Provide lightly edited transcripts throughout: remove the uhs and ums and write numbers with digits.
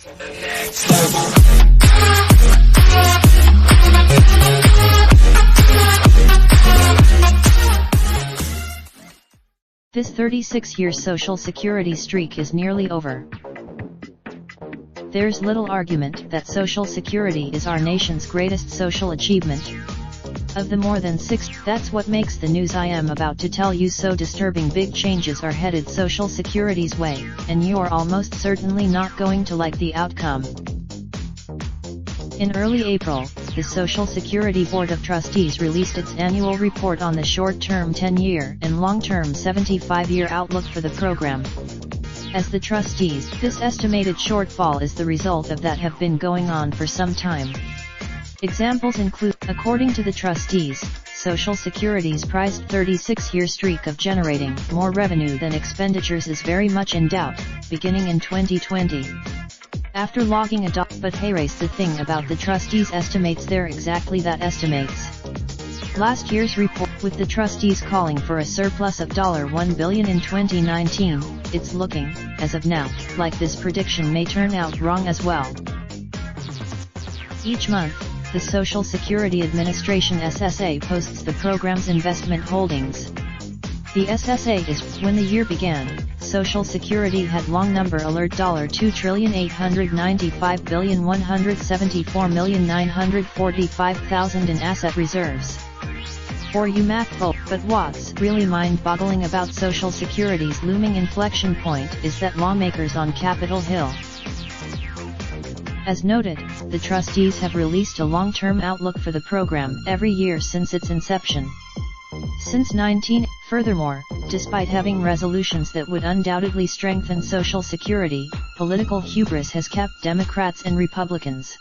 This 36-year Social Security streak is nearly over. There's little argument that Social Security is our nation's greatest social achievement. Of the more than 6, that's what makes the news I am about to tell you so disturbing. Big changes are headed Social Security's way, and you're almost certainly not going to like the outcome. In early April, the Social Security Board of Trustees released its annual report on the short-term 10-year and long-term 75-year outlook for the program. As the trustees, this estimated shortfall is the result of that have been going on for some time. Examples include, according to the trustees, Social Security's prized 36-year streak of generating more revenue than expenditures is very much in doubt, beginning in 2020. After logging a but hey, race the thing about the trustees' estimates, they're exactly that, estimates. Last year's report, with the trustees calling for a surplus of $1 billion in 2019, it's looking, as of now, like this prediction may turn out wrong as well. Each month, the Social Security Administration SSA posts the program's investment holdings. The SSA is, when the year began, Social Security had long number alert $2,895,174,945,000 in asset reserves. For you math folk, but what's really mind-boggling about Social Security's looming inflection point is that lawmakers on Capitol Hill. As noted, the trustees have released a long-term outlook for the program every year since its inception. Since 19, furthermore, despite having resolutions that would undoubtedly strengthen Social Security, political hubris has kept Democrats and Republicans.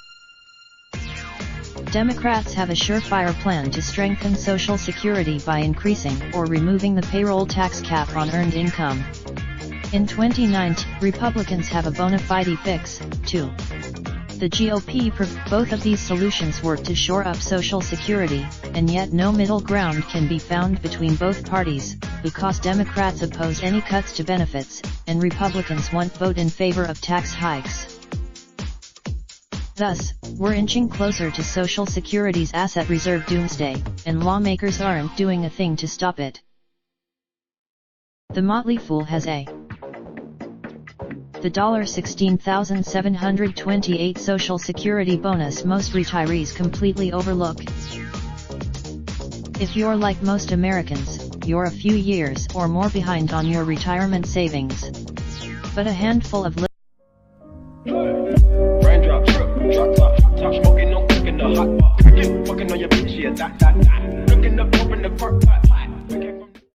Democrats have a surefire plan to strengthen Social Security by increasing or removing the payroll tax cap on earned income. In 2019, Republicans have a bona fide fix, too. The GOP both of these solutions work to shore up Social Security, and yet no middle ground can be found between both parties, because Democrats oppose any cuts to benefits, and Republicans won't vote in favor of tax hikes. Thus, we're inching closer to Social Security's asset reserve doomsday, and lawmakers aren't doing a thing to stop it. The motley fool has the $16,728 Social Security bonus most retirees completely overlook. If you're like most Americans, you're a few years or more behind on your retirement savings. But a handful of Raindrop, drop top smoking, no cooking the hot bar. Fucking on your bitch, yeah, that. Looking up, open the park.